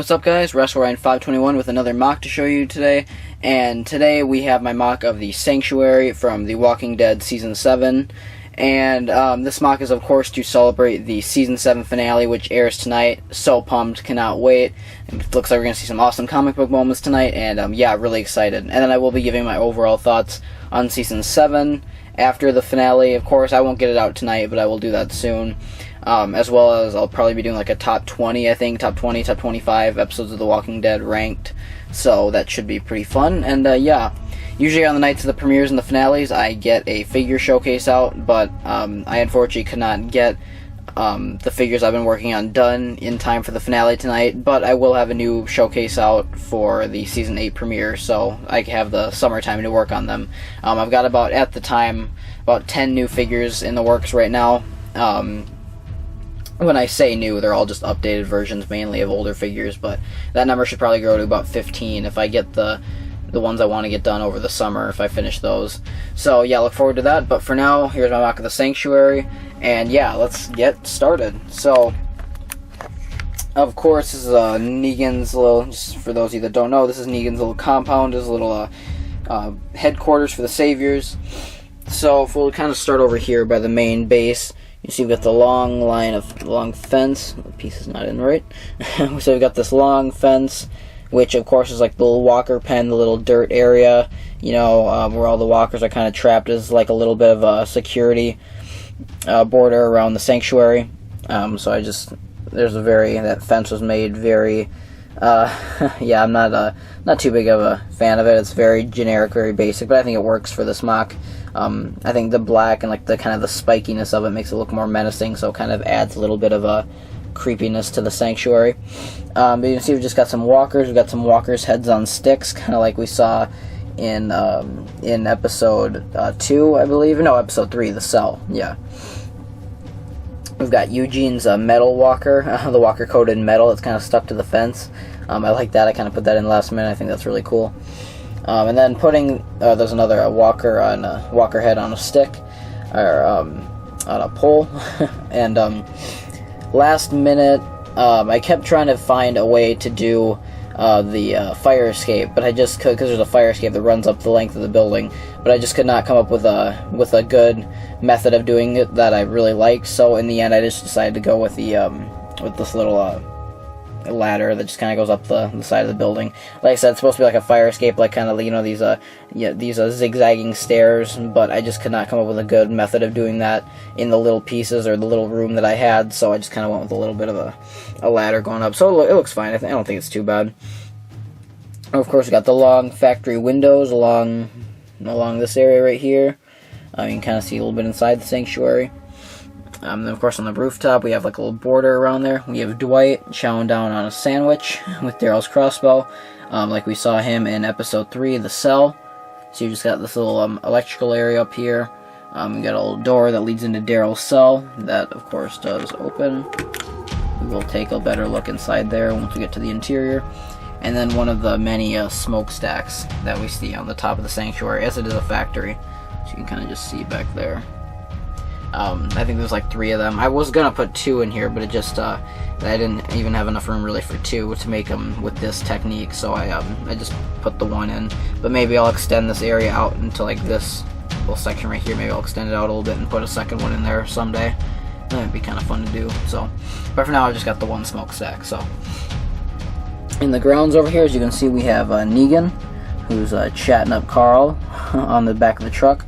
what's up guys? WrestleRyan521 with another mock to show you today. And today we have my mock of the Sanctuary from The Walking Dead Season 7. And this mock is of course to celebrate the Season 7 finale, which airs tonight. So pumped, cannot wait. It looks like we're going to see some awesome comic book moments tonight, and yeah, really excited. And then I will be giving my overall thoughts on Season 7 after the finale. Of course, I won't get it out tonight, but I will do that soon. As well as I'll probably be doing like a top 20, I think, top 20, top 25 episodes of The Walking Dead ranked, so that should be pretty fun. And yeah, usually on the nights of the premieres and the finales, I get a figure showcase out, but I unfortunately could not get the figures I've been working on done in time for the finale tonight, but I will have a new showcase out for the Season 8 premiere, so I have the summertime to work on them. I've got at the time, about 10 new figures in the works right now. When I say new, they're all just updated versions, mainly of older figures, but that number should probably grow to about 15 if I get the ones I want to get done over the summer, if I finish those. So yeah, look forward to that, but for now, here's my mock of the Sanctuary, and yeah, let's get started. So, of course, this is Negan's little, just for those of you that don't know, this is Negan's little compound, his little headquarters for the Saviors. So, if we'll kind of start over here by the main base, you see we've got the long fence. The piece is not in right. So we've got this long fence, which of course is like the little walker pen, the little dirt area, you know, where all the walkers are kind of trapped, is like a little bit of a security border around the Sanctuary. So that fence was made very, yeah, I'm not too big of a fan of it. It's very generic, very basic, but I think it works for this mock. I think the black and like the kind of the spikiness of it makes it look more menacing, so it kind of adds a little bit of a creepiness to the Sanctuary. But you can see we've just got some walkers. We've got some walkers' heads on sticks, kind of like we saw in episode 2, I believe. No, episode 3, the cell. Yeah. We've got Eugene's metal walker, the walker coated in metal. It's kind of stuck to the fence. I like that. I kind of put that in last minute. I think that's really cool. And then there's another walker head on a stick, or on a pole. And last minute, I kept trying to find a way to do the fire escape, but I just could, because there's a fire escape that runs up the length of the building, but I just could not come up with a good method of doing it that I really liked. So in the end, I just decided to go with this little ladder that just kind of goes up the side of the building. Like I said, it's supposed to be like a fire escape, like kind of, you know, these zigzagging stairs, but I just could not come up with a good method of doing that in the little pieces or the little room that I had, so I just kind of went with a little bit of a ladder going up. So it looks fine. I don't think it's too bad. Of course, we got the long factory windows along this area right here. You can kind of see a little bit inside the Sanctuary. Then of course on the rooftop we have like a little border around there. We have Dwight chowing down on a sandwich with Daryl's crossbow, like we saw him in episode 3, the cell. So you just got this little electrical area up here. We got a little door that leads into Daryl's cell that of course does open. We will take a better look inside there once we get to the interior. And then one of the many smokestacks that we see on the top of the Sanctuary, as it is a factory. So you can kind of just see back there. I think there's like 3 of them. I was gonna put 2 in here, but it just I didn't even have enough room really for 2 to make them with this technique, so I just put the 1 in. But maybe I'll extend this area out into like this little section right here. Maybe I'll extend it out a little bit and put a second one in there someday. That would be kind of fun to do. So, but for now I've just got the 1 smokestack. So in the grounds over here, as you can see, we have Negan, who's chatting up Carl on the back of the truck.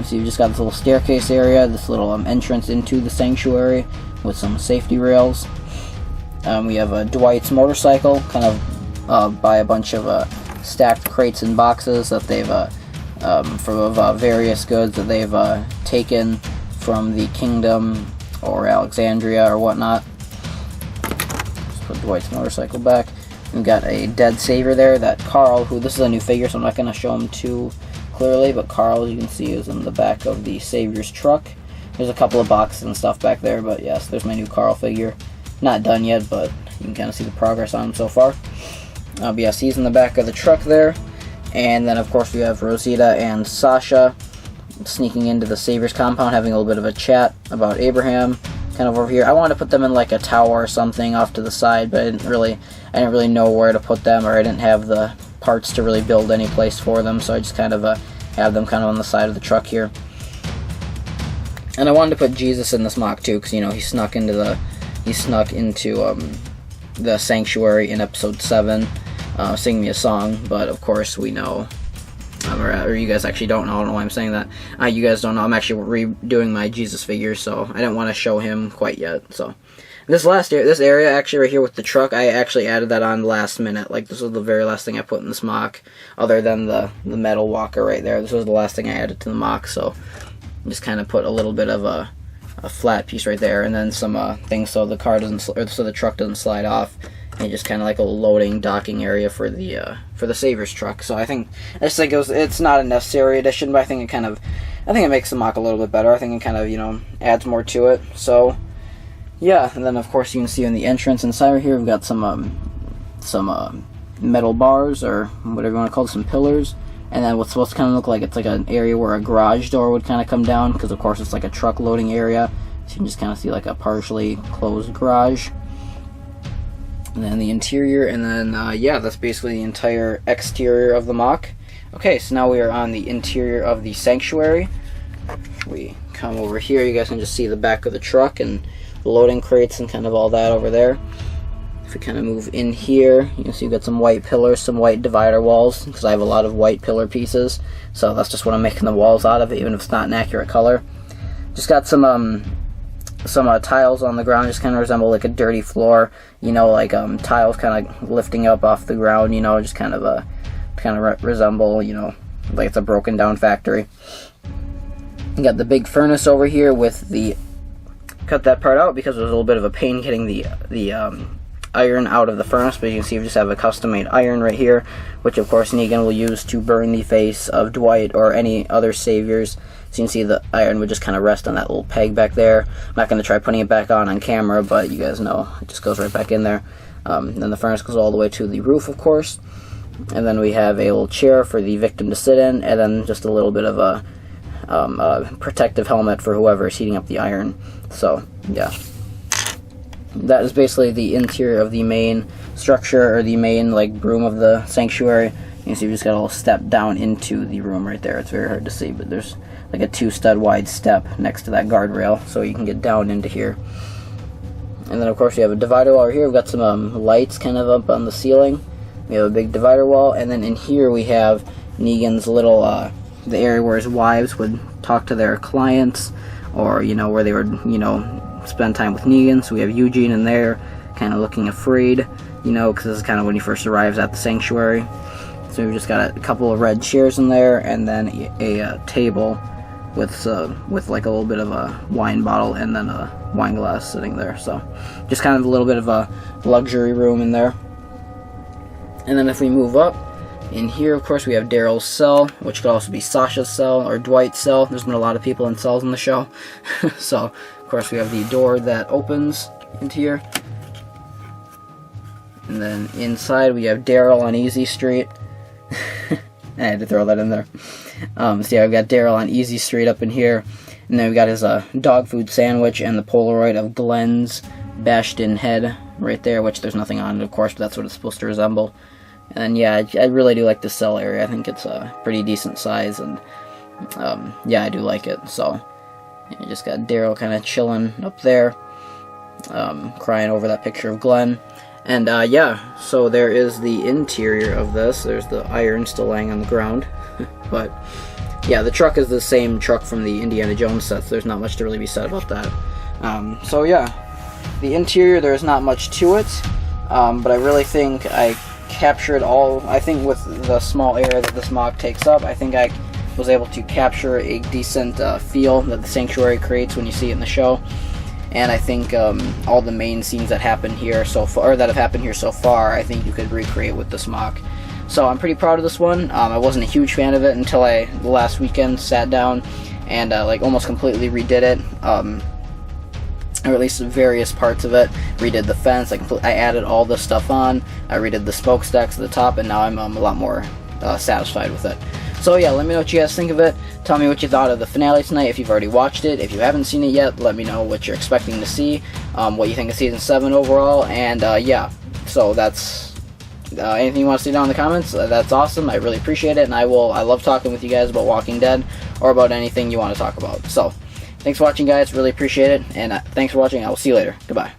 So you've just got this little staircase area, this little entrance into the Sanctuary with some safety rails. We have Dwight's motorcycle, kind of by a bunch of stacked crates and boxes that they've from various goods that they've taken from the Kingdom or Alexandria or whatnot. Just put Dwight's motorcycle back. We've got a dead Savior there, that Carl, who, this is a new figure, so I'm not going to show him too clearly, but Carl, as you can see, is in the back of the Savior's truck. There's a couple of boxes and stuff back there, but yes, there's my new Carl figure. Not done yet, but you can kind of see the progress on him so far. But yes, he's in the back of the truck there. And then, of course, we have Rosita and Sasha sneaking into the Savior's compound, having a little bit of a chat about Abraham. kind of over here. I wanted to put them in like a tower or something off to the side, but I didn't really know where to put them, or I didn't have the parts to really build any place for them, so I just kind of have them kind of on the side of the truck here. And I wanted to put Jesus in this MOC too, because, you know, he snuck into the sanctuary in episode 7, singing me a song. But of course we know, or you guys actually don't know. I don't know why I'm saying that. You guys don't know. I'm actually redoing my Jesus figure, so I didn't want to show him quite yet. So this area actually right here with the truck, I actually added that on last minute. Like, this was the very last thing I put in this MOC, other than the metal walker right there. This was the last thing I added to the MOC, so just kind of put a little bit of a flat piece right there, and then some things so the car doesn't, or so the truck doesn't slide off, and just kind of like a loading docking area for the Savior's truck. So I just think it's not a necessary addition, but I think it makes the MOC a little bit better. I think it kind of, you know, adds more to it. So yeah, and then of course you can see in the entrance inside right here we've got some metal bars, or whatever you want to call it, some pillars. And then what's supposed to kind of look like, it's like an area where a garage door would kind of come down, because of course it's like a truck loading area. So you can just kind of see like a partially closed garage. And then the interior, and then yeah, that's basically the entire exterior of the MOC. Okay, so now we are on the interior of the sanctuary. We come over here, you guys can just see the back of the truck and the loading crates and kind of all that over there. If we kind of move in here, you can see we've got some white pillars, some white divider walls, because I have a lot of white pillar pieces, so that's just what I'm making the walls out of, even if it's not an accurate color. Just got some tiles on the ground, just kind of resemble like a dirty floor, you know, like tiles kind of lifting up off the ground, you know, just kind of resemble, you know, like it's a broken down factory. You got the big furnace over here with the, cut that part out because it was a little bit of a pain getting the iron out of the furnace, but you can see we just have a custom-made iron right here, which of course Negan will use to burn the face of Dwight or any other saviors. So you can see the iron would just kind of rest on that little peg back there. I'm not going to try putting it back on camera, but you guys know it just goes right back in there. Then the furnace goes all the way to the roof, of course. And then we have a little chair for the victim to sit in, and then just a little bit of a protective helmet for whoever is heating up the iron. So yeah, that is basically the interior of the main structure, or the main like room of the sanctuary. You can see we just got a little step down into the room right there. It's very hard to see, but there's like a 2-stud wide step next to that guardrail, so you can get down into here. And then of course we have a divider wall over here. We've got some lights kind of up on the ceiling. We have a big divider wall, and then in here we have Negan's little the area where his wives would talk to their clients, or you know, where they would, you know, spend time with Negan. So we have Eugene in there, kind of looking afraid, you know, because this is kind of when he first arrives at the sanctuary. So we've just got a couple of red chairs in there, and then a table with like a little bit of a wine bottle and then a wine glass sitting there. So just kind of a little bit of a luxury room in there. And then if we move up, in here, of course, we have Daryl's cell, which could also be Sasha's cell or Dwight's cell. There's been a lot of people in cells in the show. So, of course, we have the door that opens into here. And then inside, we have Daryl on Easy Street. I had to throw that in there. So yeah, we've got Daryl on Easy Street up in here. And then we've got his dog food sandwich and the Polaroid of Glenn's bashed-in head right there, which there's nothing on it, of course, but that's what it's supposed to resemble. And yeah, I really do like this cell area. I think it's a pretty decent size, and yeah, I do like it. So you just got Daryl kind of chilling up there, crying over that picture of Glenn. And yeah, so there is the interior of this. There's the iron still laying on the ground. But yeah, the truck is the same truck from the Indiana Jones sets. There's not much to really be said about that. So yeah, the interior, there's not much to it, but I really think I captured all. I think with the small area that this MOC takes up, I think I was able to capture a decent feel that the sanctuary creates when you see it in the show. And I think all the main scenes that happen here so far, or that have happened here so far, I think you could recreate with this MOC. So I'm pretty proud of this one. I wasn't a huge fan of it until the last weekend sat down and like almost completely redid it. Or at least various parts of it. Redid the fence. I added all this stuff on. I redid the smokestacks at the top, and now I'm a lot more satisfied with it. So yeah, let me know what you guys think of it. Tell me what you thought of the finale tonight if you've already watched it. If you haven't seen it yet, let me know what you're expecting to see, what you think of Season 7 overall, and yeah, so that's anything you want to see down in the comments. That's awesome. I really appreciate it, and I love talking with you guys about Walking Dead or about anything you want to talk about. So thanks for watching, guys. Really appreciate it, and thanks for watching. I will see you later. Goodbye.